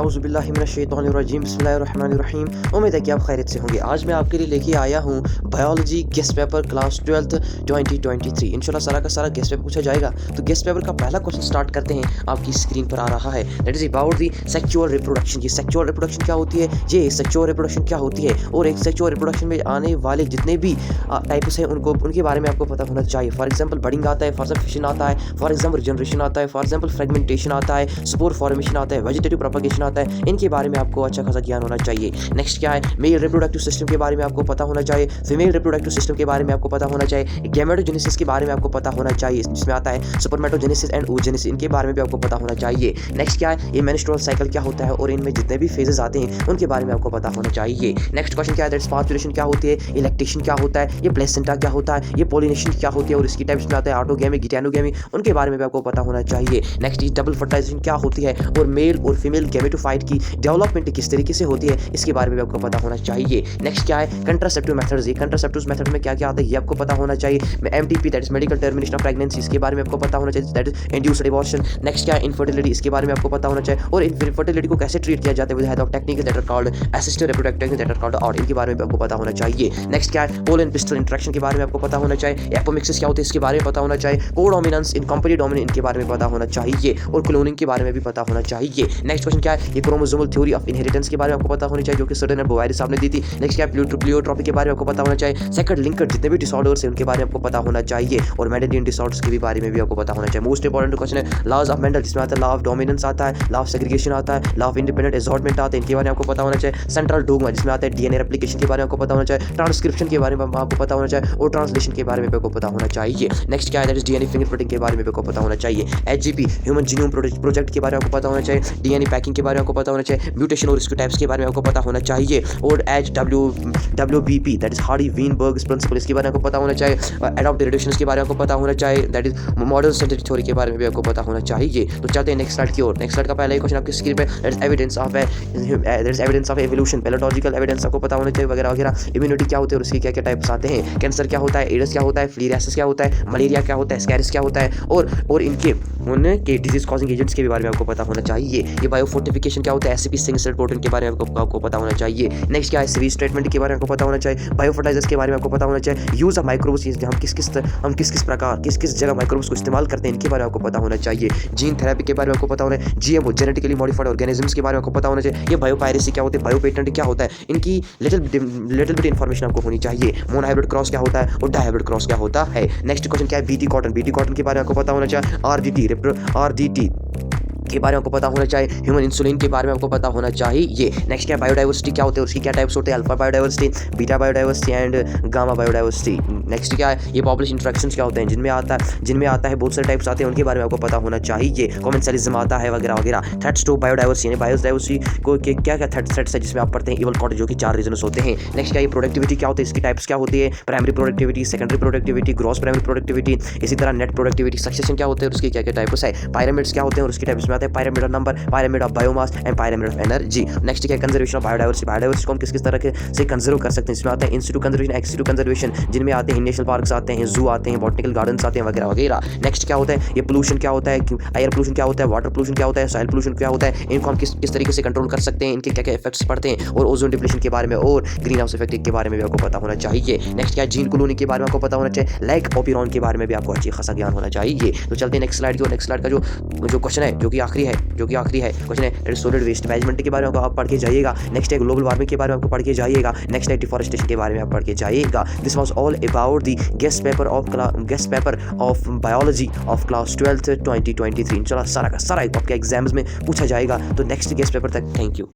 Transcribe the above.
औज़ुबिल्लाहि मिनश्शैतानिर्रजीम बिस्मिल्लाहिर्रहमानिर्रहीम। उम्मीद है कि आप खैरियत से होंगे। आज मैं आपके लिए लेके आया हूँ biology guest paper class 12th 2023। इंशाल्लाह सारा का सारा गेस्ट पेपर पूछा जाएगा। तो गेस्ट पेपर का पहला क्वेश्चन स्टार्ट करते हैं, आपकी स्क्रीन पर आ रहा है। That is about the sexual reproduction. ये सेक्सुअल रिप्रोडक्शन क्या होती है, ये सेक्सुअल रिप्रोडक्शन क्या होती है, और एक सेक्सुअल रिप्रोडक्शन में आने वाले जितने भी टाइप्स हैं उनके बारे में आपको पता होना चाहिए। फॉर एग्जाम्पल बडिंग आता है, फॉर एग्जाम्पल फिशन आता है, फॉर एग्जाम्पल जनरेशन आता है, फॉर एग्जाम्पल फ्रेगमेंटेशन आता है, स्पोर फॉर्मेशन आता है, वेजिटेटिव प्रोपगेशन आता है। इनके बारे में आपको अच्छा खासा ज्ञान होना चाहिए। नेक्स्ट क्या है, मेल रिप्रोडक्टिव सिस्टम के बारे में आपको पता होना चाहिए, फीमेल रिप्रोडक्टिव सिस्टम के बारे में आपको पता होना चाहिए, गैमेटोजेनेसिस के बारे में आपको पता होना चाहिए, जिसमें आता है स्पर्मेटोजेनेसिस एंड oogenesis। इनके बारे में भी आपको पता होना चाहिए। नेक्स्ट क्या है, ये मेंस्ट्रुअल साइकिल क्या होता है और इनमें जितने भी फेजेस आते हैं उनके बारे में आपको पता होना चाहिए। नेक्स्ट क्वेश्चन क्या है, दैट्स पार्चुरेशन क्या होती है, ये लैक्टेशन क्या होता है, ये प्लेसेंटा क्या होता है, ये पोलिनेशन क्या होती है और इसकी टाइप्स में आता है ऑटोगैमी, गिटैनोगैमी। उनके बारे में भी आपको पता होना चाहिए। नेक्स्ट इज डबल फर्टिलाइजेशन क्या होती है और मेल और फीमेल गैमेटोफाइट की डेवलपमेंट किस तरीके से होती है, इसके बारे में भी आपको पता होना चाहिए। नेक्स्ट क्या है, कंट्रासेप्टिव मेथड्स। ये कंट्रासेप्टिव मेथड में क्या क्या आता है ये आपको पता होना चाहिए। MTP that is medical termination of pregnancy, इसके बारे में आपको पता होना चाहिए, that is induced abortion. Next क्या है, इनफर्टिलिटी, इसके बारे में आपको पता होना चाहिए, और इनफर्टिलिटी को कैसे ट्रीट किया जाता है with help of technique that are called assisted reproductive technique that are called और इनके बारे में भी आपको पता होना चाहिए। नेक्स्ट क्या है, पोल एंड पिस्टल इंटरेक्शन के बारे में आपको पता होना चाहिए, एपोमिक्सिस क्या होती है इसके बारे में पता होना चाहिए, कोडोमिनेंस, इनकम्प्लीट डोमिनेंस इनके बारे में पता होना चाहिए, और क्लोनिंग के बारे में भी पता होना चाहिए। नेक्स्ट क्वेश्चन क्या है, ये क्रोमोसोमल थ्योरी ऑफ इनहेरिटेंस के बारे में आपको पता होनी चाहिए, जो कि सर्टन बोवारी साहब ने दी थी। नेक्स्ट क्या है, प्लियोट्रॉपी के बारे में आपको पता होना चाहिए, सेकंड लिंकर जितने भी डिसऑर्डर्स हैं उनके बारे में आपको पता होना चाहिए, और मेंडेलियन डिसऑर्डर्स के भी बारे में भी आपको पता होना चाहिए। मोस्ट इंपॉर्टेंट क्वेश्चन है लॉज ऑफ मेंडल, जिसमें आता है लॉ ऑफ डोमिनेंस आता है, लॉ ऑफ सेग्रीगेशन आता है, लॉ ऑफ इंडिपेंडेंट असॉर्टमेंट आता है, इनके बारे में आपको पता होना चाहिए। सेंट्रल डोगमा, जिसमें आता है डीएनए रेप्लिकेशन के बारे में आपको पता होना चाहिए, ट्रांसक्रिप्शन के बारे में आपको पता होना चाहिए, और ट्रांसलेशन के बारे में आपको पता होना चाहिए। नेक्स्ट क्या है, दैट इज डीएनए फिंगरप्रिंटिंग के बारे में आपको पता होना चाहिए। एचजीपी ह्यूमन जीनोम प्रोजेक्ट के बारे में आपको पता होना चाहिए, डीएनए पैकिंग के बारे में आपको पता होना चाहिए, म्यूटेशन और इसके टाइप्स के बारे में आपको पता होना चाहिए, और WBP that is Hardy Weinberg's principle, इसके बारे में आपको पता होना चाहिए, एडॉप्टिव रिडक्शन के बारे में आपको पता होना चाहिए, that is modern synthetic theory के बारे में भी आपको पता होना चाहिए। तो चलते हैं नेक्स्ट स्लाइड की ओर। नेक्स्ट स्लाइड का पहला ही क्वेश्चन आपकी स्क्रीन पे, that is evidence of evolution, pathological evidence आपको पता होना चाहिए वगैरह वगैरह। इम्यूनिटी क्या होती है और उसकी क्या क्या टाइप्स आते हैं, कैंसर क्या होता है, एड्स क्या होता है, फिलियरियासिस क्या होता है, मलेरिया क्या होता है, स्कैरिस क्या होता है, और उनके डिजीज कॉजिंग एजेंट्स के बारे में आपको पता होना चाहिए। ये बायोफोर्टिफिकेशन क्या होता है, एससीपी सिंगल सेल प्रोटीन के बारे में आपको पता होना चाहिए। नेक्स्ट क्या है, सीरीज ट्रीटमेंट के बारे में आपको पता होना चाहिए, बायोफर्टिलाइजर्स के बारे में आपको पता होना चाहिए, यूज ऑफ माइक्रोब्स, हम किस प्रकार किस जगह माइक्रोब्स को इस्तेमाल करते हैं इनके बारे में आपको पता होना चाहिए। जीन थेरेपी के बारे में आपको पता होना है, जीएमओ जेनेटिकली मॉडिफाइड ऑर्गेनिजम्स के बारे में आपको पता होना चाहिए। ये बायोपायरेसी क्या होती है, बायोपेटेंट क्या होता है, इनकी लिटिल बिट इन्फॉर्मेशन आपको होनी चाहिए। मोनोहाइब्रिड क्रॉस क्या होता है और डायहाइब्रिड क्रॉस क्या होता है। नेक्स्ट क्वेश्चन क्या है, बीटी कॉटन के बारे में आपको पता होना चाहिए, आरडीटी के बारे में आपको पता होना चाहिए, ह्यूमन इंसुलिन के बारे में आपको पता होना चाहिए। नेक्स्ट क्या है, बायोडाइवर्सिटी क्या होती है, उसकी क्या टाइप्स होते हैं, alpha biodiversity, beta biodiversity and gamma biodiversity. Next क्या है, ये पॉपुलेशन इंटरेक्शंस क्या होते हैं, जिनमें आता है बहुत सारे टाइप्स आते हैं, उनके बारे में आपको पता होना चाहिए। कॉमेंसलिज्म आता है वगैरह वगैरह। थ्रेट्स टू बायोडाइवर्सिटी, यानी बायोडाइवर्सिटी को क्या क्या थ्रेट्स है जिसमें आप पढ़ते हैं, इवल कॉट, जो कि 4 रीजन्स होते हैं। नेक्स्ट क्या है, प्रोडक्टिविटी क्या होती है, इसकी टाइप्स क्या होती है, primary productivity, secondary productivity, gross primary productivity, इसी तरह नेट प्रोडक्टिविटी, सक्सेशन क्या होते हैं और उसकी क्या क्या टाइप्स है, पायरामिड्स क्या होते हैं और उसकी टाइप्स में आते हैं, pyramid of number, pyramid of biomass and pyramid of energy। Next क्या है, कंजर्वेशन ऑफ बायोडाइवर्सिटी को हम किस तरह से कंजर्व कर सकते हैं, इसमें आते हैं इंस्टीट्यूट कंजर्वेशन, एक्सटीट्यूट कंजर्वेशन, जिनमें आते हैं नेशनल पार्क्स आते हैं, जू आते हैं, बॉटनिकल गार्डन्स आते हैं वगैरह वगैरह। नेक्स्ट क्या होता है, ये पोल्यूशन क्या होता है, एयर पोल्यूशन क्या होता है, वाटर पोल्यूशन क्या होता है, सॉइल पोल्यूशन क्या होता है, इनको हम किस तरीके से कंट्रोल कर सकते हैं, इनके क्या क्या इफेक्ट्स पड़ते हैं, और ओजोन डिप्लेशन के बारे में और ग्रीन हाउस इफेक्ट के बारे में भी आपको पता होना चाहिए। नेक्स्ट क्या है, जीन कॉलोनी के बारे में आपको पता होना चाहिए, लाइक ओपिरॉन के बारे में भी आपको अच्छी खासा ज्ञान होना चाहिए। तो चलते हैं नेक्स्ट स्लाइड की और। नेक्स्ट स्लाइड का जो क्वेश्चन है, जो कि आखिरी है क्वेश्चन है, सॉलिड वेस्ट मैनेजमेंट के बारे में आप पढ़ के जाइएगा। नेक्स्ट है, ग्लोबल वार्मिंग के बारे में आपको पढ़ के जाइएगा। नेक्स्ट है, डिफॉरेस्टेशन के बारे में आप पढ़ के जाइएगा। This was all about the guest paper of biology of class 12th 2023। इंशाल्लाह सारा का सारा आपके एग्जाम्स में पूछा जाएगा। तो नेक्स्ट गेस्ट पेपर तक थैंक यू।